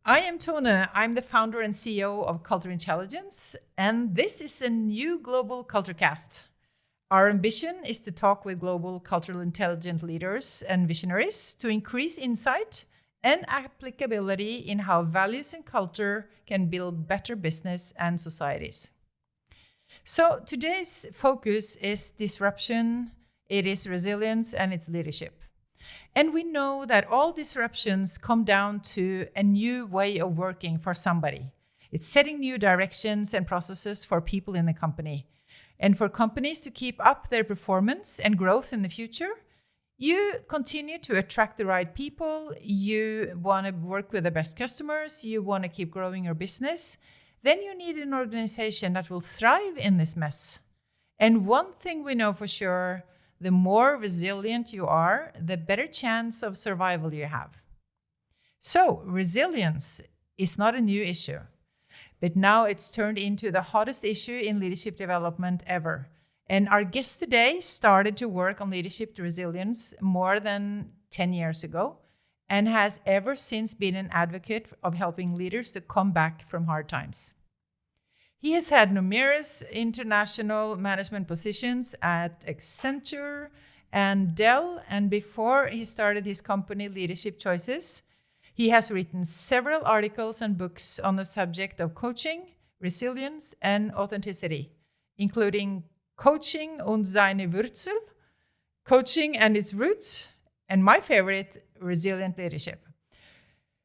I am Tone. I'm the founder and CEO of Culture Intelligence, and this is a new global CultureCast. Our ambition is to talk with global cultural intelligent leaders and visionaries to increase insight and applicability in how values and culture can build better business and societies. So today's focus is disruption, it is resilience, and it's leadership. And we know that all disruptions come down to a new way of working for somebody. It's setting new directions and processes for people in the company. And for companies to keep up their performance and growth in the future, you continue to attract the right people, you want to work with the best customers, you want to keep growing your business, then you need an organization that will thrive in this mess. And one thing we know for sure, the more resilient you are, the better chance of survival you have. So resilience is not a new issue, but now it's turned into the hottest issue in leadership development ever. And our guest today started to work on leadership resilience more than 10 years ago and has ever since been an advocate of helping leaders to come back from hard times. He has had numerous international management positions at Accenture and Dell, and before he started his company Leadership Choices, he has written several articles and books on the subject of coaching, resilience, and authenticity, including Coaching und seine Wurzeln, Coaching and its Roots, and my favorite, Resilient Leadership.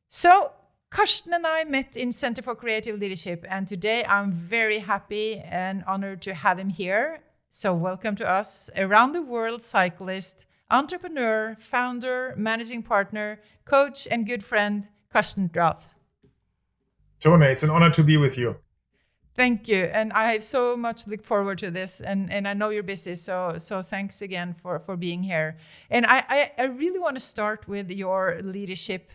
So, Karsten and I met in Center for Creative Leadership, and today I'm very happy and honored to have him here. So welcome to us, around the world cyclist, entrepreneur, founder, managing partner, coach, and good friend, Karsten Drath. Tone, it's an honor to be with you. Thank you, and I have so much look forward to this, and I know you're busy, so thanks again for being here. And I really want to start with your leadership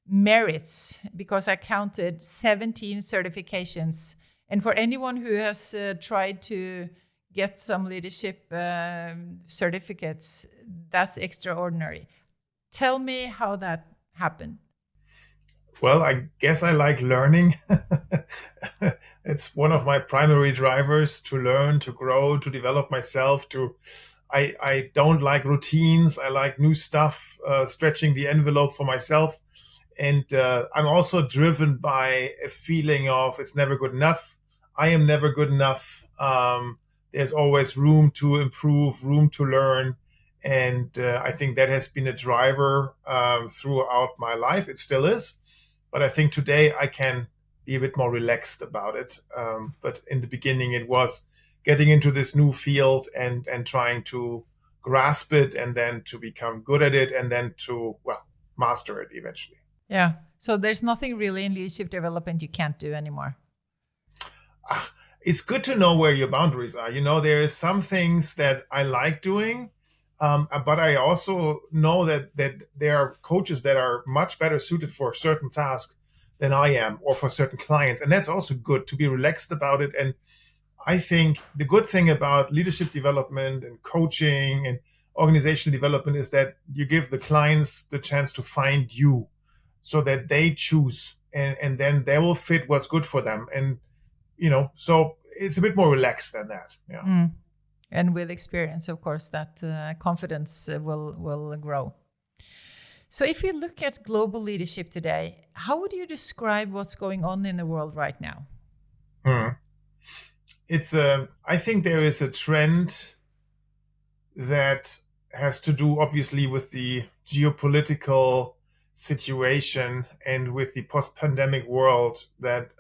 merits, because I counted 17 certifications. And for anyone who has tried to get some leadership certificates, that's extraordinary. Tell me how that happened. Well, I guess I like learning. It's one of my primary drivers, to learn, to grow, to develop myself. I don't like routines. I like new stuff, stretching the envelope for myself. And I'm also driven by a feeling of it's never good enough. I am never good enough. There's always room to improve, room to learn. And I think that has been a driver throughout my life. It still is. But I think today I can be a bit more relaxed about it. But in the beginning, it was getting into this new field and trying to grasp it, and then to become good at it, and then to, master it eventually. Yeah. So there's nothing really in leadership development you can't do anymore. It's good to know where your boundaries are. There is some things that I like doing, but I also know that there are coaches that are much better suited for a certain task than I am, or for certain clients. And that's also good to be relaxed about it. And I think the good thing about leadership development and coaching and organizational development is that you give the clients the chance to find you, so that they choose, and then they will fit what's good for them. And, so it's a bit more relaxed than that. Yeah. And with experience, of course, that confidence will grow. So if you look at global leadership today, how would you describe what's going on in the world right now? I think there is a trend that has to do, obviously, with the geopolitical situation and with the post-pandemic world, that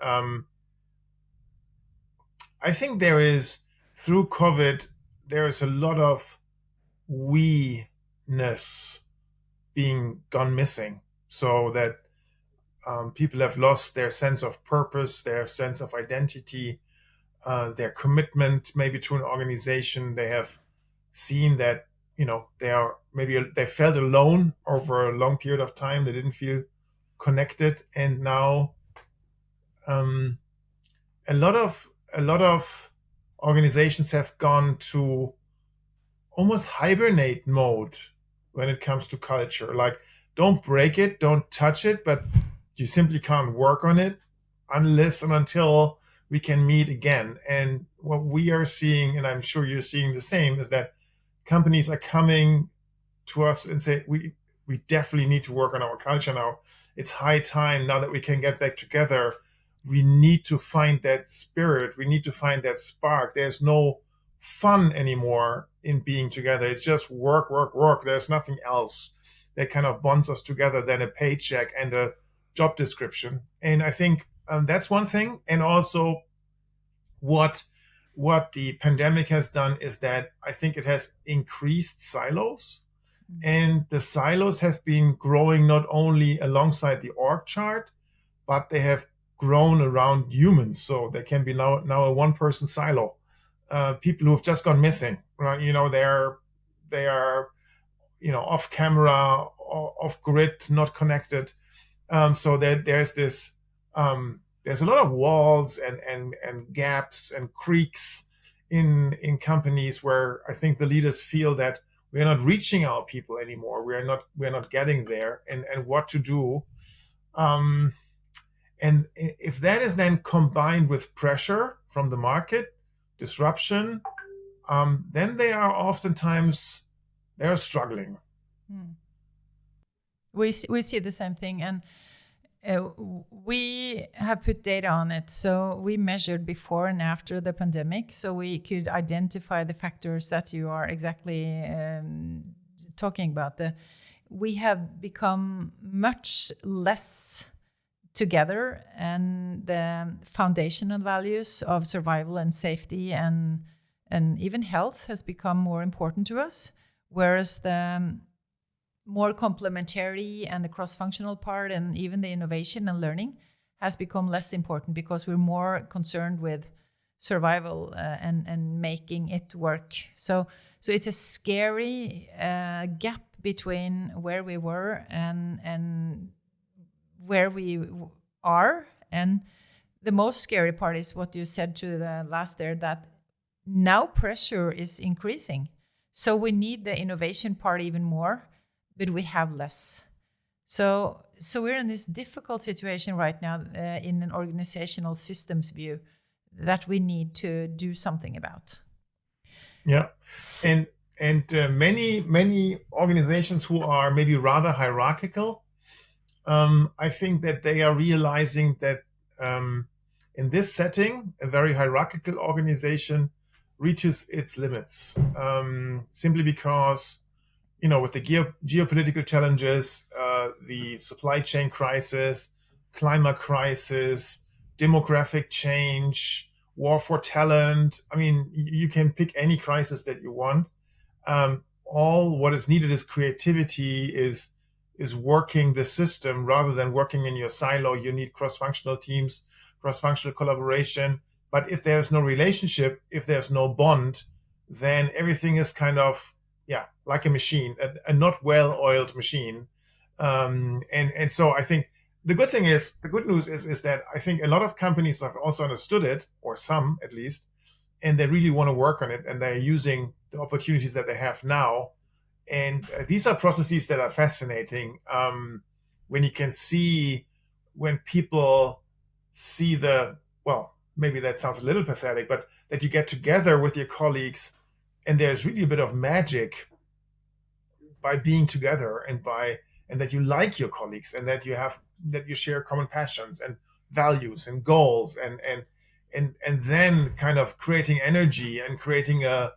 I think there is, through COVID, there is a lot of we-ness being gone missing, so that people have lost their sense of purpose, their sense of identity, their commitment maybe to an organization. They have seen that they felt alone over a long period of time. They didn't feel connected, and now a lot of organizations have gone to almost hibernate mode when it comes to culture. Like, don't break it, don't touch it, but You simply can't work on it unless and until we can meet again. And what we are seeing, and I'm sure you're seeing the same, is that companies are coming to us and say, we definitely need to work on our culture now. It's high time now that we can get back together. We need to find that spirit. We need to find that spark. There's no fun anymore in being together. It's just work, work, work. There's nothing else that kind of bonds us together than a paycheck and a job description. And I think that's one thing. And also what the pandemic has done is that I think it has increased silos. And the silos have been growing not only alongside the org chart, but they have grown around humans. So there can be now a one-person silo. People who have just gone missing, right? They are off camera, off grid, not connected. So there's this there's a lot of walls and gaps and creaks in companies where I think the leaders feel that we are not reaching our people anymore. We are not getting there, and what to do. And if that is then combined with pressure from the market, disruption, then they are struggling. We see the same thing, and we have put data on it. So we measured before and after the pandemic, so we could identify the factors that you are exactly talking about. We have become much less together, and the foundational values of survival and safety and even health has become more important to us, whereas the more complementary and the cross-functional part and even the innovation and learning has become less important because we're more concerned with survival and making it work. So it's a scary gap between where we were and where we are. And the most scary part is what you said to the last there, that now pressure is increasing. So we need the innovation part even more, but we have less. So we're in this difficult situation right now in an organizational systems view that we need to do something about. Yeah, and many organizations who are maybe rather hierarchical, I think that they are realizing that in this setting, a very hierarchical organization reaches its limits, simply because with the geopolitical challenges, the supply chain crisis, climate crisis, demographic change, war for talent. I mean, you can pick any crisis that you want. All what is needed is creativity, is working the system rather than working in your silo. You need cross-functional teams, cross-functional collaboration. But if there's no relationship, if there's no bond, then everything is kind of like a machine, a not well-oiled machine. And so I think the good news is that I think a lot of companies have also understood it, or some at least, and they really want to work on it, and they're using the opportunities that they have now. And these are processes that are fascinating. When you can see, when people see maybe that sounds a little pathetic, but that you get together with your colleagues and there's really a bit of magic by being together and that you like your colleagues and that you share common passions and values and goals and then kind of creating energy and creating a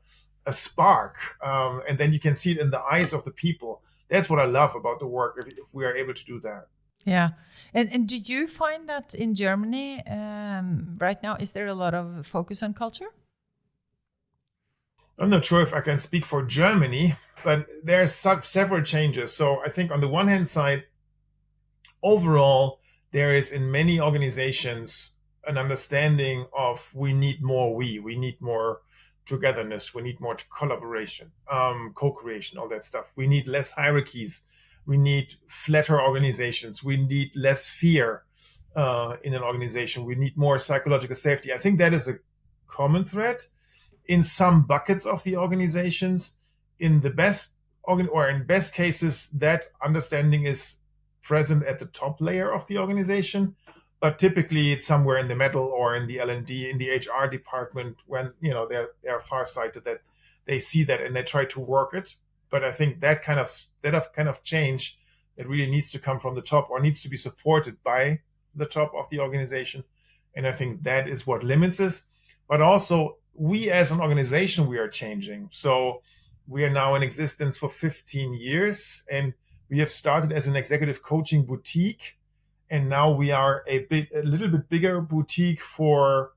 spark, and then you can see it in the eyes of the people. That's what I love about the work, if we are able to do that. Yeah. And do you find that in Germany right now, is there a lot of focus on culture? I'm not sure if I can speak for Germany, but there's several changes. So I think on the one hand side, overall, there is in many organizations an understanding of we need more togetherness, we need more collaboration, co-creation, all that stuff. We need less hierarchies. We need flatter organizations. We need less fear in an organization. We need more psychological safety. I think that is a common thread in some buckets of the organizations. In the best cases, that understanding is present at the top layer of the organization, but typically it's somewhere in the middle or in the L&D, in the HR department, when they're farsighted that they see that and they try to work it. But I think that kind of change, it really needs to come from the top or needs to be supported by the top of the organization. And I think that is what limits us. But also, we as an organization, we are changing. So we are now in existence for 15 years, and we have started as an executive coaching boutique. And now we are a little bit bigger boutique for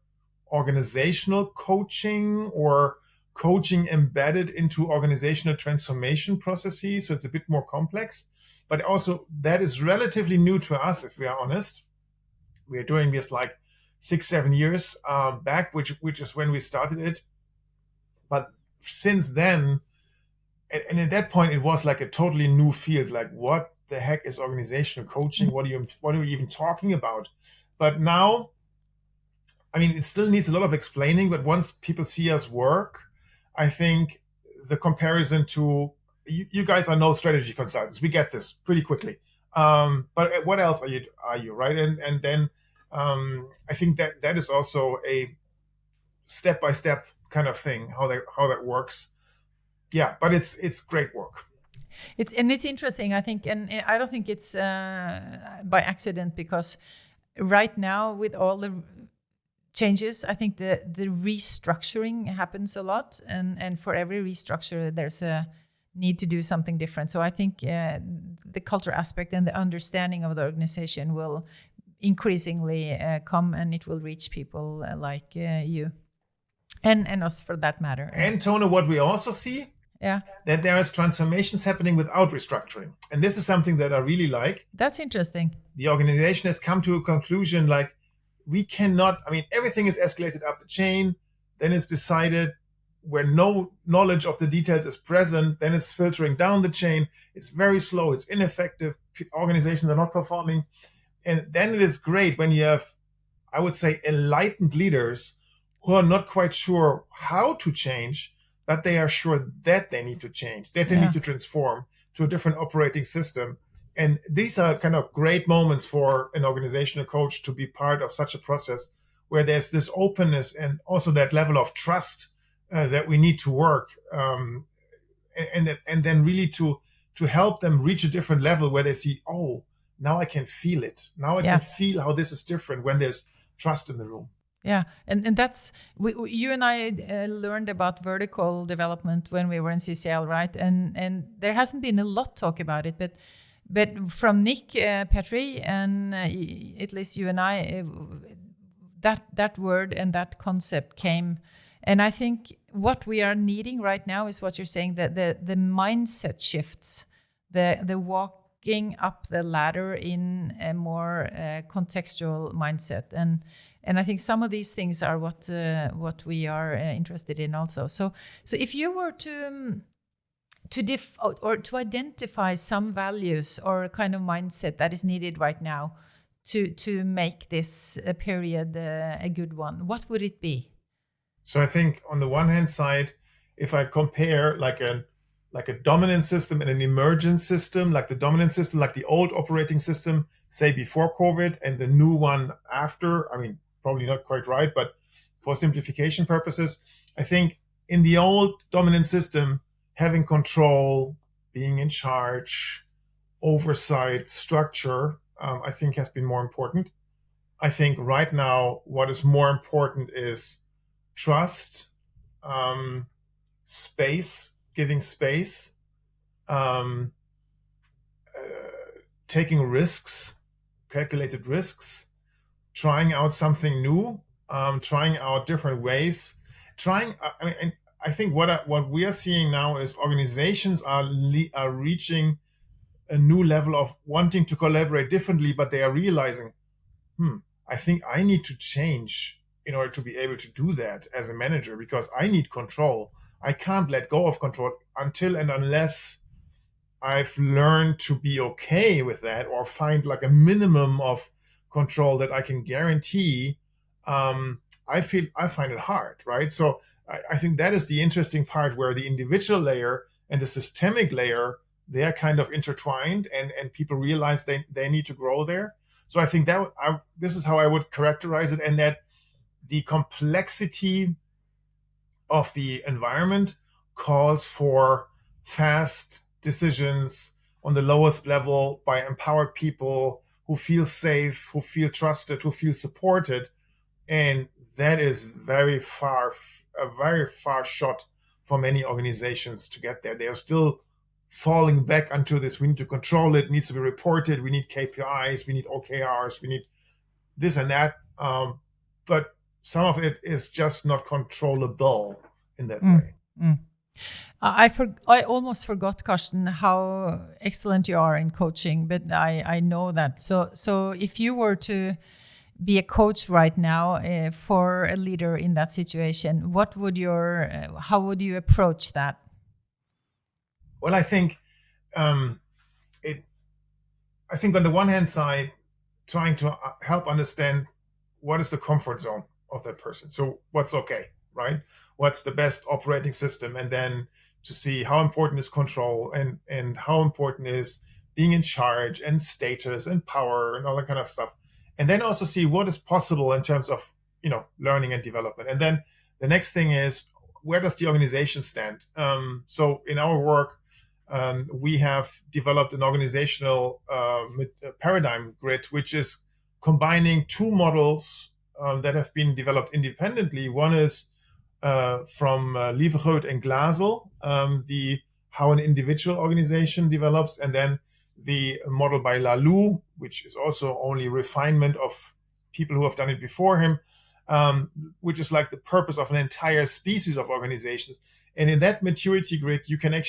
organizational coaching or coaching embedded into organizational transformation processes. So it's a bit more complex, but also that is relatively new to us, if we are honest. We are doing this like 6-7 years back, which is when we started it. But since then, and at that point, it was like a totally new field. Like, what the heck is organizational coaching? What are we even talking about? But now, I mean, it still needs a lot of explaining. But once people see us work, I think the comparison to you guys are no strategy consultants. We get this pretty quickly. But what else are you right? And then I think that is also a step-by-step kind of thing, how that works. Yeah, but it's great work. It's interesting, I think, and I don't think it's by accident, because right now with all the changes, I think the restructuring happens a lot, and for every restructure there's a need to do something different. So I think the culture aspect and the understanding of the organization will increasingly come, and it will reach people like you and us for that matter. And Tone, what we also see, that there is transformations happening without restructuring. And this is something that I really like. That's interesting. The organization has come to a conclusion, like, we cannot, I mean, everything is escalated up the chain, then it's decided where no knowledge of the details is present, then it's filtering down the chain. It's very slow, it's ineffective, organizations are not performing. And then it is great when you have, I would say, enlightened leaders who are not quite sure how to change, but they are sure that they need to change, that they need to transform to a different operating system. And these are kind of great moments for an organizational coach to be part of such a process where there's this openness and also that level of trust that we need to work, and then really to help them reach a different level where they see, oh, now I can feel it. Now I can feel how this is different when there's trust in the room. Yeah, and that's you and I learned about vertical development when we were in CCL, right? And there hasn't been a lot talk about it, but from Nick Petrie and at least you and I, that word and that concept came. And I think what we are needing right now is what you're saying, that the mindset shifts, the walking up the ladder in a more contextual mindset. And I think some of these things are what we are interested in also. So if you were to identify some values or kind of mindset that is needed right now to make this period a good one, what would it be? So I think on the one hand side, if I compare like a dominant system and an emergent system, like the dominant system, like the old operating system, say before COVID, and the new one after, I mean, probably not quite right, but for simplification purposes, I think in the old dominant system, having control, being in charge, oversight, structure, I think has been more important. I think right now, what is more important is trust, space, giving space, taking risks, calculated risks, trying out something new, trying out different ways, I think what we are seeing now is organizations are reaching a new level of wanting to collaborate differently, but they are realizing, I think I need to change in order to be able to do that as a manager, because I need control. I can't let go of control until and unless I've learned to be okay with that or find like a minimum of control that I can guarantee. I find it hard, right? So I think that is the interesting part, where the individual layer and the systemic layer they're kind of intertwined, and people realize they need to grow there. So I think this is how I would characterize it, and that the complexity of the environment calls for fast decisions on the lowest level by empowered people who feel safe, who feel trusted, who feel supported. And that is a very far shot for many organizations to get there. They are still falling back onto this. We need to control it, needs to be reported. We need KPIs, we need OKRs, we need this and that. But some of it is just not controllable in that way. I almost forgot, Karsten, how excellent you are in coaching, but I know that. So if you were to be a coach right now for a leader in that situation, how would you approach that? Well, I think on the one hand side, trying to help understand what is the comfort zone of that person. So what's okay, right? What's the best operating system? And then to see how important is control and how important is being in charge and status and power and all that kind of stuff. And then also see what is possible in terms of, learning and development. And then the next thing is, where does the organization stand? So in our work, we have developed an organizational paradigm grid, which is combining two models that have been developed independently. One is from Lievegoed and Glazel, how an individual organization develops, and then the model by Lalou, which is also only refinement of people who have done it before him, which is like the purpose of an entire species of organizations. And in that maturity grid,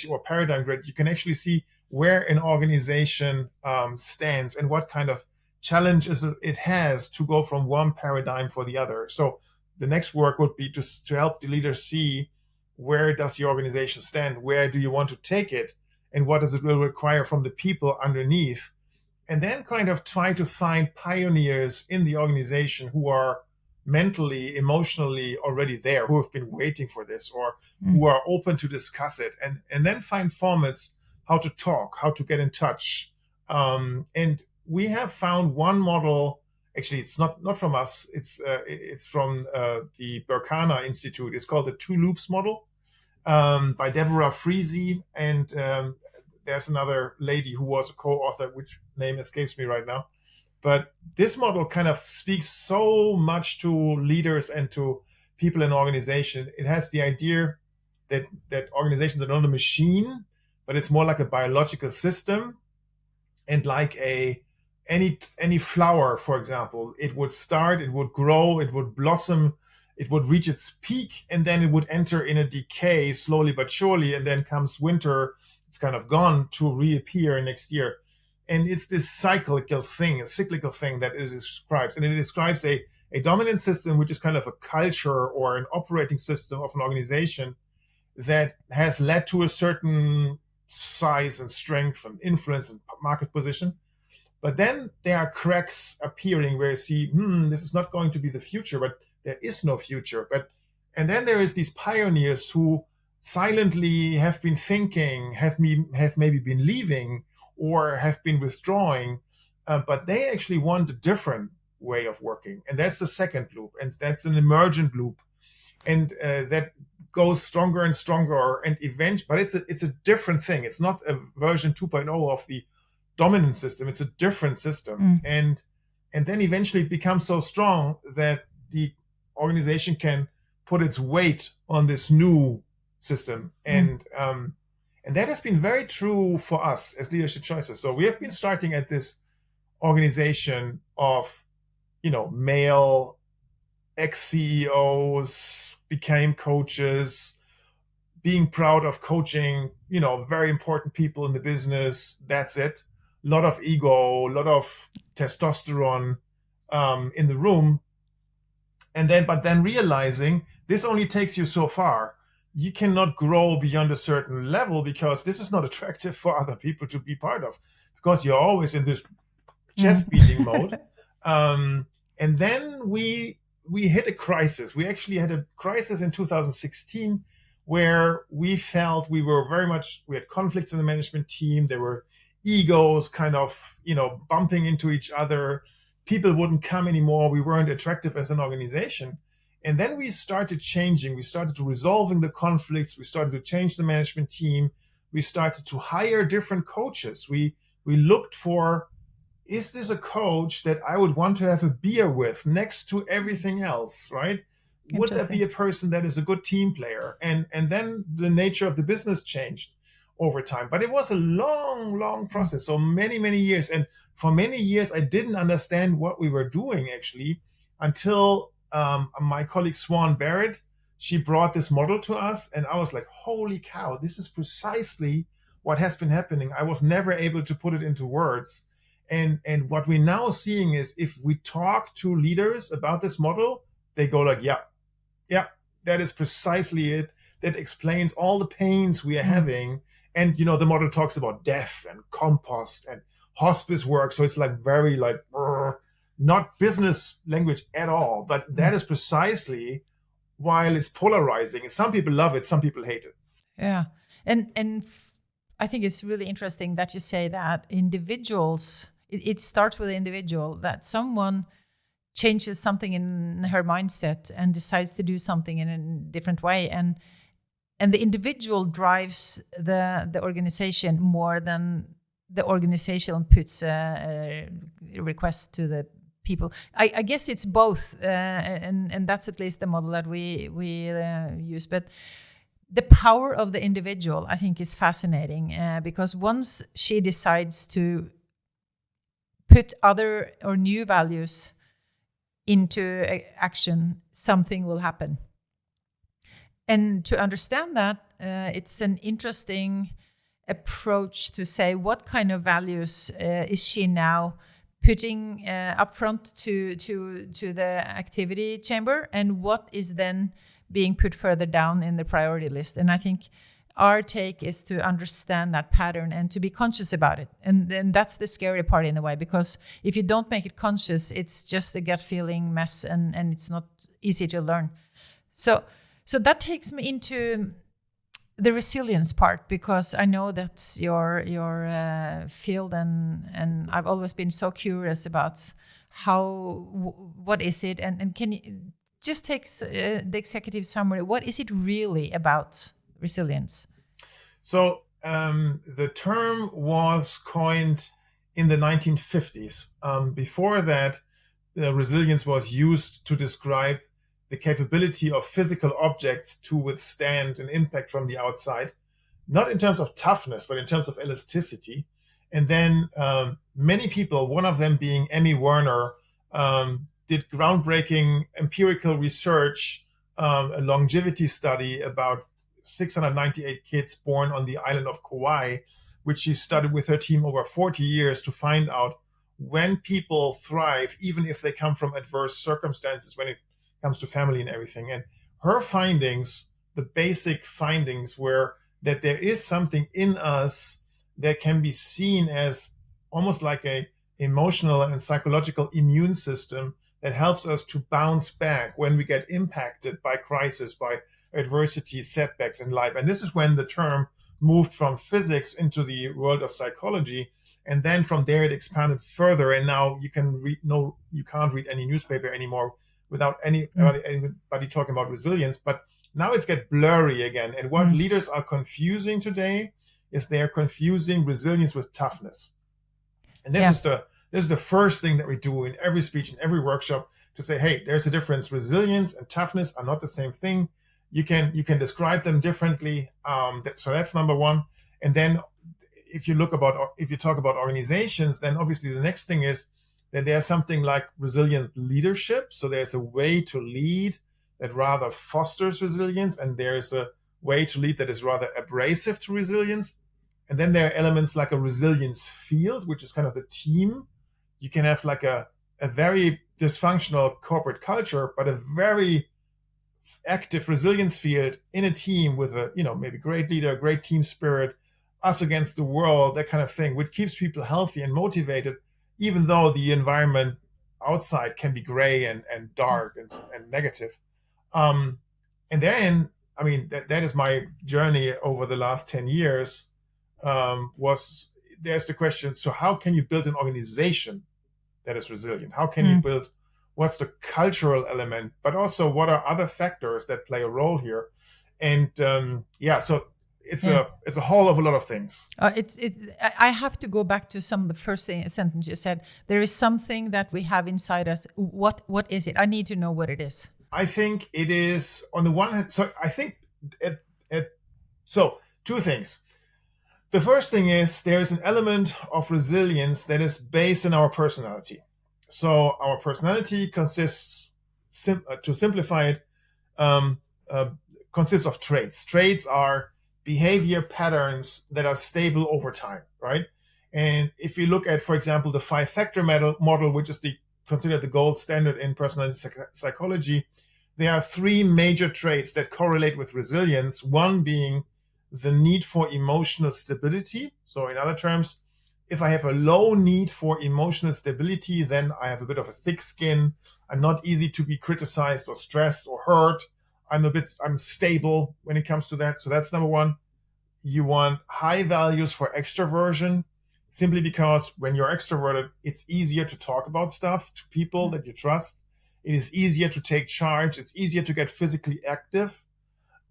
or paradigm grid, you can actually see where an organization stands and what kind of challenges it has to go from one paradigm for the other. So the next work would be to help the leader see, where does the organization stand? Where do you want to take it? And what does it will require from the people underneath? And then kind of try to find pioneers in the organization who are mentally, emotionally already there, who have been waiting for this, or who are open to discuss it. And then find formats, how to talk, how to get in touch. And we have found one model. Actually, it's not from us. It's from the Berkana Institute. It's called the Two Loops model by Deborah Freese. And there's another lady who was a co-author, which name escapes me right now. But this model kind of speaks so much to leaders and to people in organization. It has the idea that organizations are not a machine, but it's more like a biological system. And like any flower, for example, it would start, it would grow, it would blossom, it would reach its peak, and then it would enter in a decay slowly but surely. And then comes winter, it's kind of gone to reappear next year. And it's this cyclical thing that it describes. And it describes a dominant system, which is kind of a culture or an operating system of an organization that has led to a certain size and strength and influence and market position. But then there are cracks appearing where you see, this is not going to be the future, but there is no future. And then there is these pioneers who silently have been thinking, have maybe been leaving, or have been withdrawing, but they actually want a different way of working. And that's the second loop, and that's an emergent loop. And that goes stronger and stronger, and but it's a different thing. It's not a version 2.0 of the dominant system. It's a different system. And then eventually it becomes so strong that the organization can put its weight on this new system. And that has been very true for us as Leadership Choices. So we have been starting at this organization of, male ex-CEOs became coaches, being proud of coaching, very important people in the business. That's it. A lot of ego, a lot of testosterone in the room. But then realizing this only takes you so far. You cannot grow beyond a certain level because this is not attractive for other people to be part of, because you're always in this chest beating mode. And then we hit a crisis. We actually had a crisis in 2016 where we felt we had conflicts in the management team. There were egos kind of, bumping into each other. People wouldn't come anymore. We weren't attractive as an organization. And then we started changing. We started to resolving the conflicts. We started to change the management team. We started to hire different coaches. We looked for, is this a coach that I would want to have a beer with next to everything else, right? Would that be a person that is a good team player? And then the nature of the business changed over time. But it was a long process. So many years. And for many years, I didn't understand what we were doing actually until my colleague Swan Barrett, she brought this model to us. And I was like, holy cow, this is precisely what has been happening. I was never able to put it into words. And what we're now seeing is if we talk to leaders about this model, they go like, yeah, that is precisely it. That explains all the pains we are having. And, the model talks about death and compost and hospice work. So it's like very like, not business language at all. But that is precisely while it's polarizing. Some people love it. Some people hate it. Yeah. And I think it's really interesting that you say that individuals, it starts with the individual, that someone changes something in her mindset and decides to do something in a different way, and the individual drives the organization more than the organization puts a request to the people. I guess it's both, and that's at least the model that we use. But the power of the individual, I think, is fascinating because once she decides to put other or new values into action, something will happen. And to understand that, it's an interesting approach to say what kind of values is she now putting up front to the activity chamber, and what is then being put further down in the priority list. And I think our take is to understand that pattern and to be conscious about it. And that's the scary part in a way, because if you don't make it conscious, it's just a gut feeling mess, and it's not easy to learn. So that takes me into the resilience part, because I know that's your field, and I've always been so curious about what is it, and can you just take the executive summary? What is it really about resilience? So the term was coined in the 1950s. Before that, resilience was used to describe the capability of physical objects to withstand an impact from the outside, not in terms of toughness, but in terms of elasticity. And then many people, one of them being Emmy Werner, did groundbreaking empirical research, a longevity study about 698 kids born on the island of Kauai, which she studied with her team over 40 years to find out when people thrive, even if they come from adverse circumstances, when it comes to family and everything. And her findings, the basic findings, were that there is something in us that can be seen as almost like a emotional and psychological immune system that helps us to bounce back when we get impacted by crisis, by adversity, setbacks in life. And this is when the term moved from physics into the world of psychology. And then from there it expanded further. And now you can't read any newspaper anymore without anybody talking about resilience. But now it's get blurry again. And what leaders are confusing today is they're confusing resilience with toughness. And this is the first thing that we do in every speech, in every workshop, to say, hey, there's a difference. Resilience and toughness are not the same thing. You can describe them differently. So that's number one. And then if you talk about organizations, then obviously the next thing is that there's something like resilient leadership. So there's a way to lead that rather fosters resilience, and there's a way to lead that is rather abrasive to resilience. And then there are elements like a resilience field, which is kind of the team. You can have like a very dysfunctional corporate culture, but a very active resilience field in a team with a, maybe great leader, great team spirit, us against the world, that kind of thing, which keeps people healthy and motivated, even though the environment outside can be gray and dark and negative. And then I mean, that is my journey over the last 10 years. Was there's the question, so how can you build an organization that is resilient? How can you build, what's the cultural element, but also what are other factors that play a role here? And so it's a whole of a lot of things. I have to go back to some of the first sentence you said. There is something that we have inside us. What is it? I need to know what it is. I think it is, on the one hand, so I think so two things. The first thing is there is an element of resilience that is based in our personality. So our personality consists, to simplify it, consists of traits. Traits are behavior patterns that are stable over time, right? And if you look at, for example, the 5-factor model, which is considered the gold standard in personality psychology, there are 3 major traits that correlate with resilience, one being the need for emotional stability. So in other terms, if I have a low need for emotional stability, then I have a bit of a thick skin. I'm not easy to be criticized or stressed or hurt. I'm stable when it comes to that. So that's number one. You want high values for extroversion, simply because when you're extroverted, it's easier to talk about stuff to people that you trust. It is easier to take charge. It's easier to get physically active.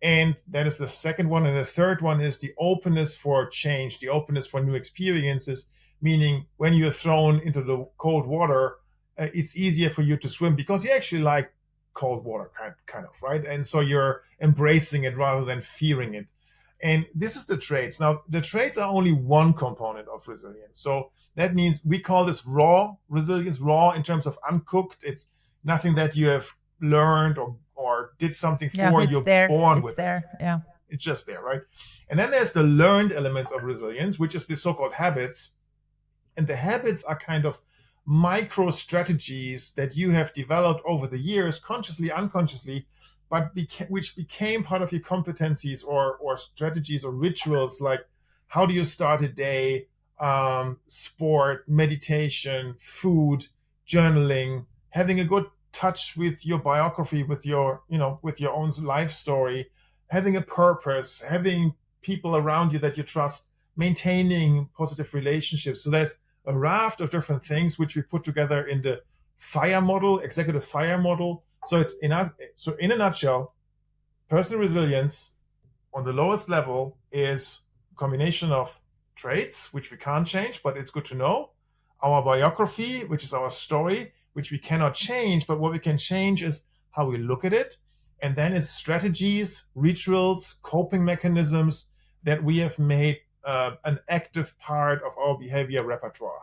And that is the second one. And the third one is the openness for change, the openness for new experiences, meaning when you're thrown into the cold water, it's easier for you to swim because you actually like cold water, kind of, right? And so you're embracing it rather than fearing it. And this is the traits. Now, the traits are only one component of resilience. So that means we call this raw resilience, raw in terms of uncooked. It's nothing that you have learned or did something for. You're born with it. Yeah, it's just there, right? And then there's the learned element of resilience, which is the so-called habits. And the habits are kind of micro strategies that you have developed over the years, consciously, unconsciously, but which became part of your competencies or strategies or rituals, like how do you start a day, sport, meditation, food, journaling, having a good touch with your biography, with your own life story, having a purpose, having people around you that you trust, maintaining positive relationships. So there's a raft of different things which we put together in the FIRE model, executive FIRE model. So in a nutshell, personal resilience on the lowest level is a combination of traits, which we can't change, but it's good to know. Our biography, which is our story, which we cannot change, but what we can change is how we look at it. And then it's strategies, rituals, coping mechanisms that we have made an active part of our behavior repertoire.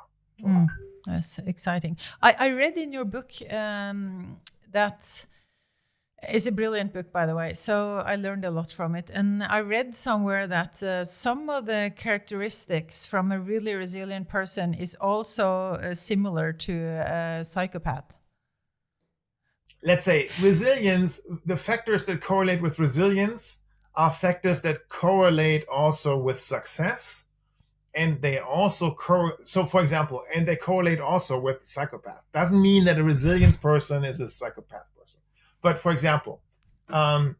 That's exciting. I read in your book that it's a brilliant book, by the way. So I learned a lot from it. And I read somewhere that some of the characteristics from a really resilient person is also similar to a psychopath. Let's say resilience, the factors that correlate with resilience are factors that correlate also with success. And they also so for example, and they correlate also with psychopath. Doesn't mean that a resilience person is a psychopath person. But for example,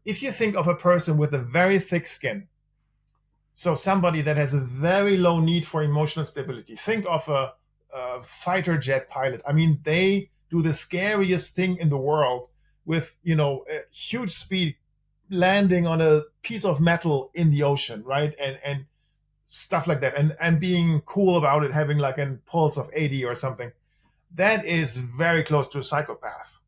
if you think of a person with a very thick skin, so somebody that has a very low need for emotional stability, think of a fighter jet pilot. I mean, they do the scariest thing in the world with, a huge speed, landing on a piece of metal in the ocean, right? And stuff like that, and being cool about it, having like a pulse of 80 or something. That is very close to a psychopath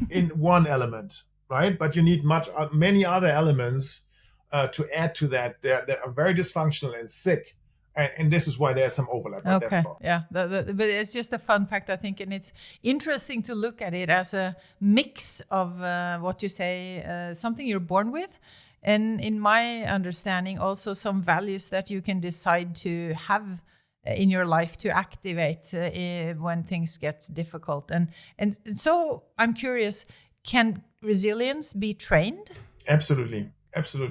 in one element, right? But you need many other elements to add to that are very dysfunctional and sick. And this is why there's some overlap. Okay, yeah. But it's just a fun fact, I think. And it's interesting to look at it as a mix of what you say, something you're born with. And in my understanding, also some values that you can decide to have in your life to activate when things get difficult. And so I'm curious, can resilience be trained? Absolutely.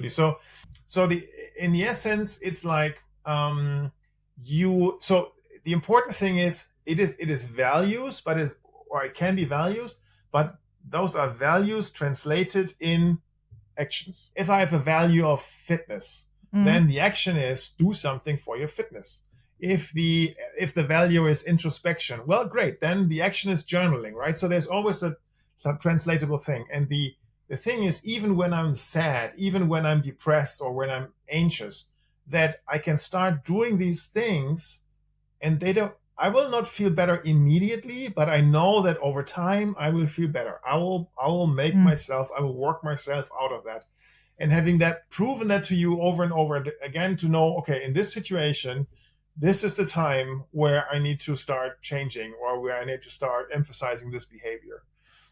So in the essence, it's like so the important thing is it is values, or it can be values, but those are values translated in actions. If I have a value of fitness, then the action is do something for your fitness. If the value is introspection, well, great. Then the action is journaling, right? So there's always a translatable thing. And the thing is, even when I'm sad, even when I'm depressed or when I'm anxious, that I can start doing these things, and I will not feel better immediately, but I know that over time I will feel better. I will make myself, I will work myself out of that. And having that proven that to you over and over again, to know, okay, in this situation, this is the time where I need to start changing, or where I need to start emphasizing this behavior.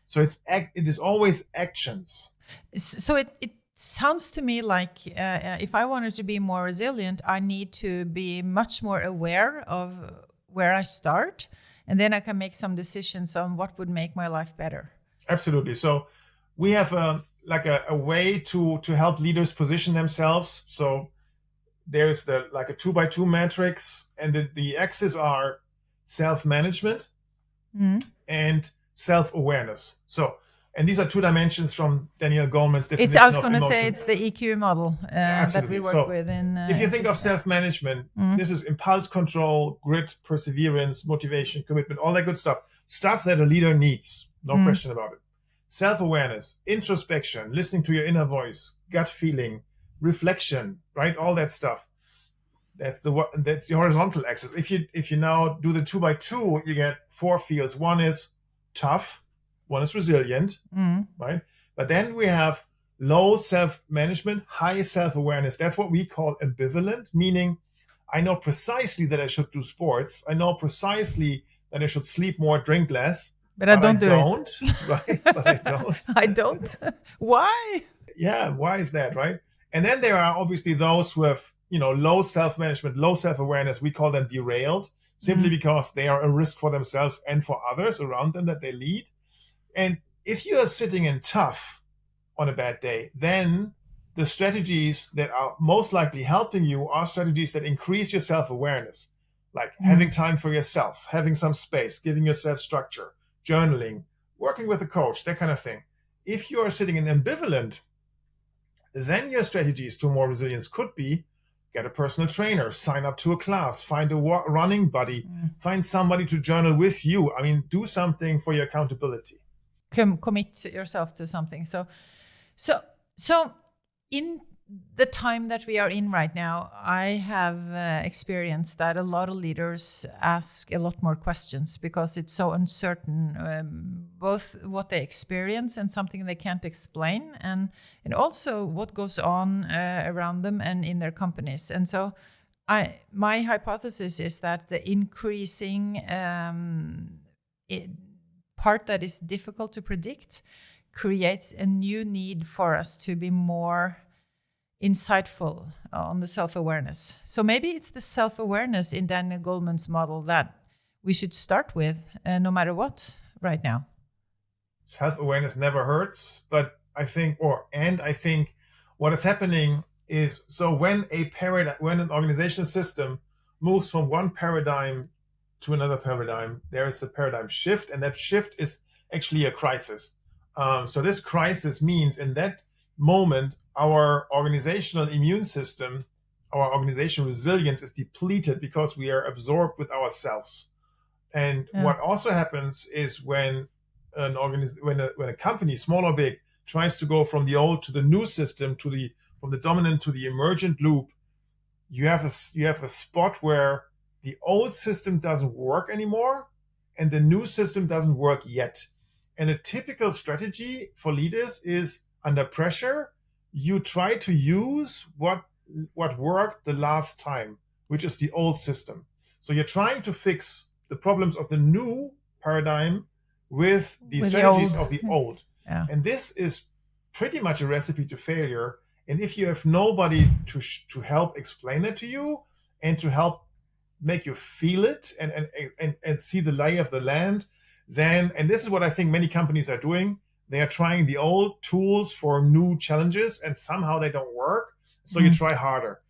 So it is always actions. So it sounds to me like if I wanted to be more resilient, I need to be much more aware of where I start, and then I can make some decisions on what would make my life better. Absolutely. So we have a way to help leaders position themselves. So there's a 2x2 matrix, and the axes are self-management and self-awareness. So, and these are 2 dimensions from Daniel Goleman's definition. I was going to say it's the EQ model that we work with in. If you think of self-management, this is impulse control, grit, perseverance, motivation, commitment, all that good stuff. Stuff that a leader needs, no question about it. Self-awareness, introspection, listening to your inner voice, gut feeling, reflection, right? All that stuff. That's the horizontal axis. If you now do the 2x2, you get 4 fields. One is tough, one is resilient, right? But then we have low self-management, high self-awareness. That's what we call ambivalent, meaning I know precisely that I should do sports. I know precisely that I should sleep more, drink less. But I don't do it. Right? But I don't. I don't. Why? Yeah, why is that, right? And then there are obviously those who have, low self-management, low self-awareness. We call them derailed, simply because they are a risk for themselves and for others around them that they lead. And if you are sitting in tough on a bad day, then the strategies that are most likely helping you are strategies that increase your self-awareness, like having time for yourself, having some space, giving yourself structure, journaling, working with a coach, that kind of thing. If you are sitting in ambivalent, then your strategies to more resilience could be get a personal trainer, sign up to a class, find a running buddy, find somebody to journal with you. I mean, do something for your accountability. Commit yourself to something. So in the time that we are in right now, I have experienced that a lot of leaders ask a lot more questions because it's so uncertain, both what they experience and something they can't explain, and also what goes on around them and in their companies. And so my hypothesis is that the increasing part that is difficult to predict creates a new need for us to be more insightful on the self-awareness. So maybe it's the self-awareness in Daniel Goleman's model that we should start with, no matter what, right now. Self-awareness never hurts, but I think what is happening is, so when an organizational system moves from one paradigm to another paradigm, there is a paradigm shift, and that shift is actually a crisis. So this crisis means in that moment, our organizational immune system, our organizational resilience is depleted because we are absorbed with ourselves. And what also happens is when a company, small or big, tries to go from the old to the new system, from the dominant to the emergent loop, you have a spot where the old system doesn't work anymore and the new system doesn't work yet. And a typical strategy for leaders is, under pressure, you try to use what worked the last time, which is the old system. So you're trying to fix the problems of the new paradigm with the strategies of the old. Yeah. And this is pretty much a recipe to failure. And if you have nobody to help explain that to you and to help make you feel it and see the lay of the land, then, and this is what I think many companies are doing, they are trying the old tools for new challenges and somehow they don't work. So you try harder.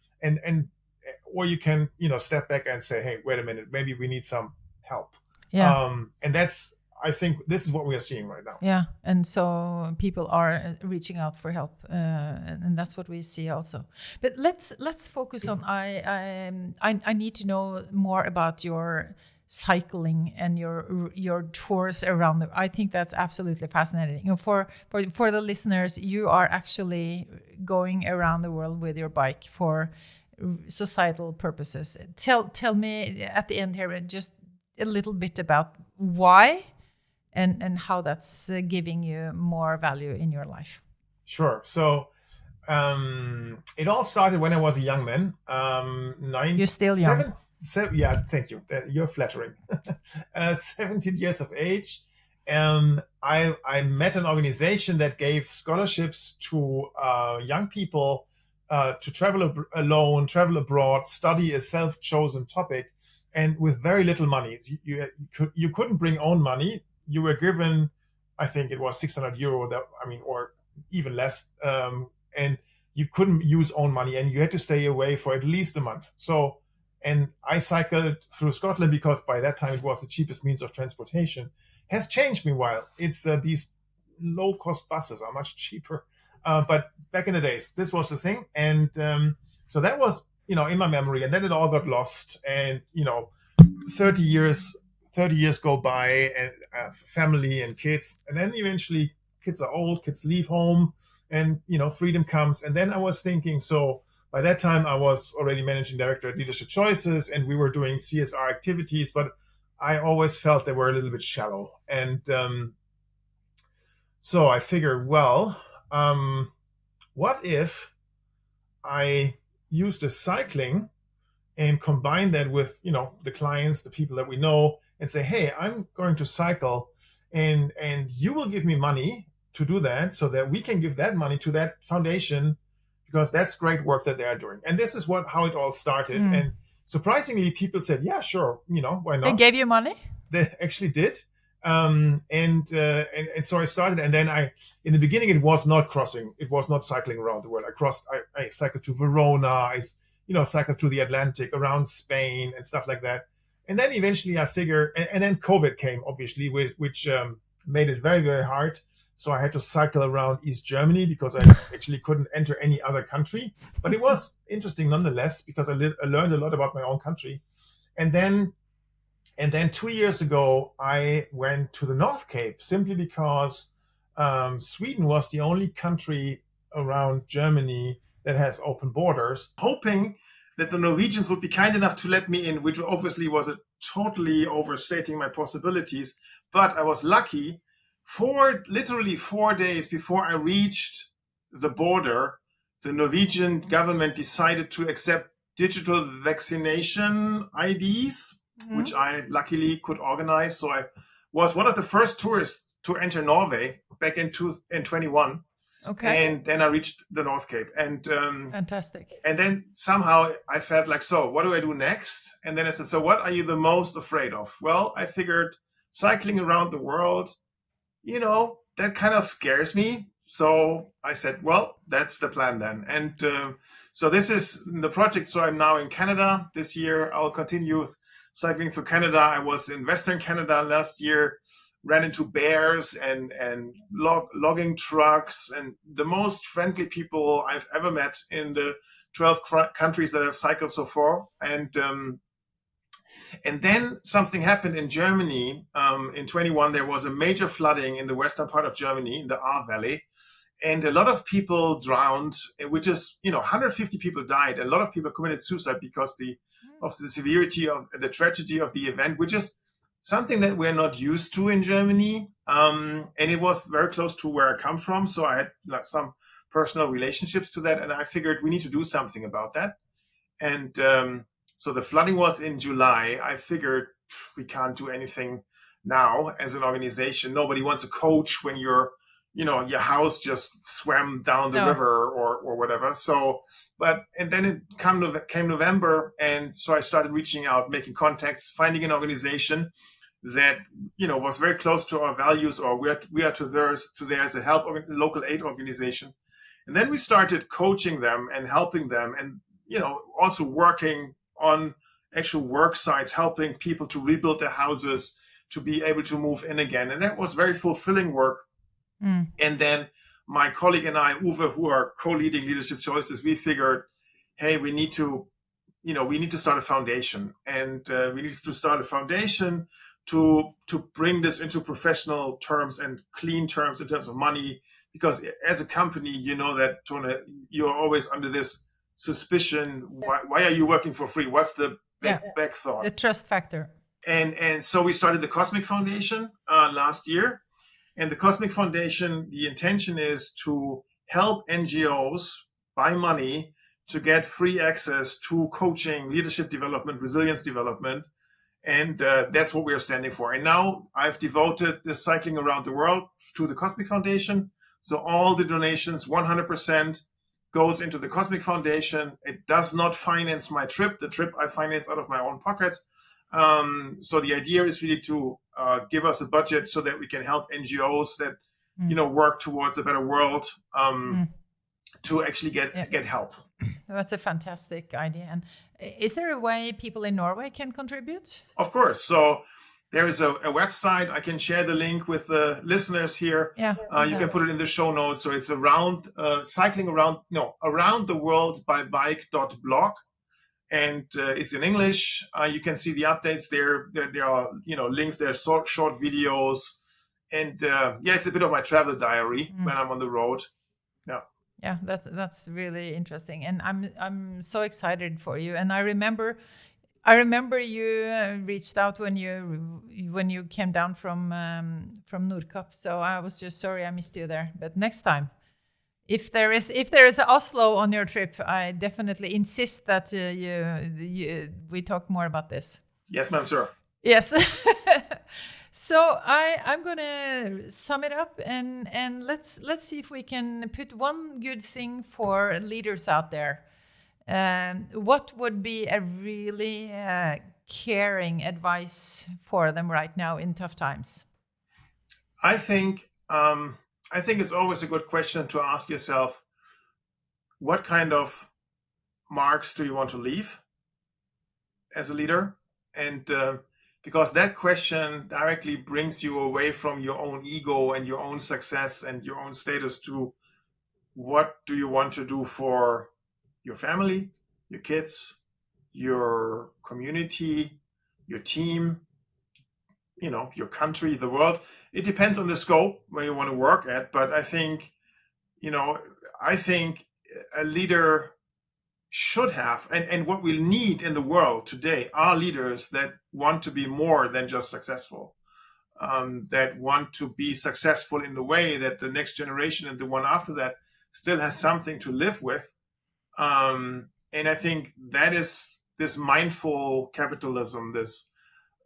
Or you can, step back and say, hey, wait a minute, maybe we need some help. Yeah. And that's, I think this is what we are seeing right now. Yeah, and so people are reaching out for help, and that's what we see also. But let's focus on. I need to know more about your cycling and your tours around the. I think that's absolutely fascinating. You know, for the listeners, you are actually going around the world with your bike for societal purposes. Tell me at the end here just a little bit about why and how that's giving you more value in your life. Sure. So it all started when I was a young man. You're still young. Yeah, thank you. You're flattering. 17 years of age. I met an organization that gave scholarships to young people to travel alone, travel abroad, study a self-chosen topic, and with very little money. You couldn't bring own money. You were given, I think it was 600 euro, or even less, and you couldn't use own money, and you had to stay away for at least a month. So, and I cycled through Scotland because by that time it was the cheapest means of transportation. Has changed meanwhile. It's these low-cost buses are much cheaper. But back in the days, this was the thing. And so that was, in my memory. And then it all got lost. And, 30 years go by, and family and kids. And then eventually kids are old, kids leave home, and, freedom comes. And then I was thinking, so by that time I was already managing director at Leadership Choices, and we were doing CSR activities, but I always felt they were a little bit shallow. And so I figured, well, what if I use the cycling and combine that with, the clients, the people that we know, and say, hey, I'm going to cycle, and you will give me money to do that, so that we can give that money to that foundation, because that's great work that they are doing. And this is how it all started. And surprisingly, people said, yeah, sure, why not? They gave you money? They actually did. And so I started, and then in the beginning, it was not cycling around the world. I cycled to Verona, I cycled to the Atlantic, around Spain and stuff like that. And then eventually I figured, and then COVID came, obviously, which made it very, very hard. So I had to cycle around East Germany because I actually couldn't enter any other country. But it was interesting nonetheless, because I learned a lot about my own country. And then 2 years ago, I went to the North Cape simply because Sweden was the only country around Germany that has open borders, hoping that the Norwegians would be kind enough to let me in, which obviously was totally overstating my possibilities. But I was lucky. Literally 4 days before I reached the border, the Norwegian government decided to accept digital vaccination IDs, which I luckily could organize. So I was one of the first tourists to enter Norway back in 2021. Okay. And then I reached the North Cape. And fantastic. And then somehow I felt like, so what do I do next? And then I said, so what are you the most afraid of? Well, I figured cycling around the world, that kind of scares me. So I said, well, that's the plan then. And so this is the project. So I'm now in Canada this year. I'll continue cycling through Canada. I was in Western Canada last year, ran into bears and logging trucks, and the most friendly people I've ever met in the 12 countries that I've cycled so far. And then something happened in Germany. In 21, there was a major flooding in the western part of Germany, in the Ahr Valley. And a lot of people drowned, which is, 150 people died. A lot of people committed suicide because of the severity of the tragedy of the event, which is something that we're not used to in Germany. And it was very close to where I come from. So I had some personal relationships to that. And I figured we need to do something about that. And so the flooding was in July. I figured we can't do anything now as an organization. Nobody wants a coach when your house just swam down the river or whatever. So, and then it came November. And so I started reaching out, making contacts, finding an organization that, was very close to our values, or we are to theirs as a local aid organization. And then we started coaching them and helping them, and, also working on actual work sites, helping people to rebuild their houses, to be able to move in again. And that was very fulfilling work. And then my colleague and I, Uwe, who are co-leading Leadership Choices, we figured, hey, we need to start a foundation, and we need to start a foundation to bring this into professional terms and clean terms in terms of money. Because as a company, you know that, Tone, you're always under this suspicion. Why are you working for free? What's the back thought? The trust factor. And so we started the Cosmic Foundation last year. And the Cosmic Foundation, the intention is to help NGOs buy money to get free access to coaching, leadership development, resilience development. And that's what we are standing for. And now I've devoted this cycling around the world to the Cosmic Foundation. So all the donations, 100%, goes into the Cosmic Foundation. It does not finance my trip. The trip I finance out of my own pocket. So the idea is really to give us a budget so that we can help NGOs that work towards a better world to actually get help. That's a fantastic idea. And is there a way people in Norway can contribute? Of course. So there is a website. I can share the link with the listeners here. You can put it in the show notes. So it's around around the world by bike.blog. And it's in English. You can see the updates there. There are links. There are short videos, and it's a bit of my travel diary when I'm on the road. Yeah, that's really interesting, and I'm so excited for you. And I remember you reached out when you came down from Nordkapp. So I was just sorry I missed you there. But next time, if there is Oslo on your trip, I definitely insist that we talk more about this. Yes, ma'am, sir. Yes. So I'm gonna sum it up and let's see if we can put one good thing for leaders out there. What would be a really caring advice for them right now in tough times? I think it's always a good question to ask yourself, what kind of marks do you want to leave as a leader? And because that question directly brings you away from your own ego and your own success and your own status to what do you want to do for your family, your kids, your community, your team, your country, the world. It depends on the scope where you want to work at. But I think a leader should have, and what we need in the world today are leaders that want to be more than just successful, that want to be successful in the way that the next generation and the one after that still has something to live with. And I think that is this mindful capitalism, this,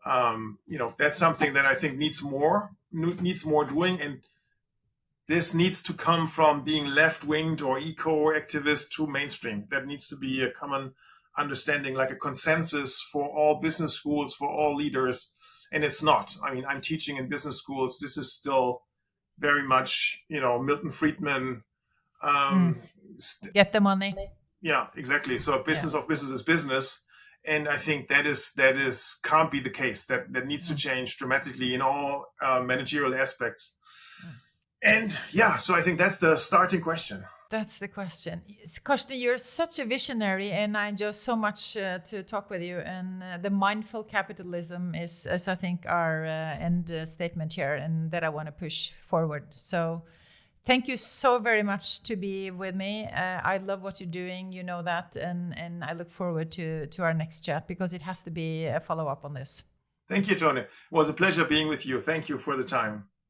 that's something that I think needs more doing. And this needs to come from being left-winged or eco-activist to mainstream. That needs to be a common understanding, like a consensus for all business schools, for all leaders. And it's not. I mean, I'm teaching in business schools. This is still very much, Milton Friedman. Get the money. Yeah, exactly. So business of business is business. And I think that can't be the case. That needs to change dramatically in all managerial aspects. And so I think that's the starting question. That's the question. Karsten, you're such a visionary, and I enjoy so much to talk with you. And the mindful capitalism is I think, our end statement here, and that I want to push forward. So thank you so very much to be with me. I love what you're doing, you know that, and I look forward to our next chat, because it has to be a follow-up on this. Thank you, Tony. It was a pleasure being with you. Thank you for the time.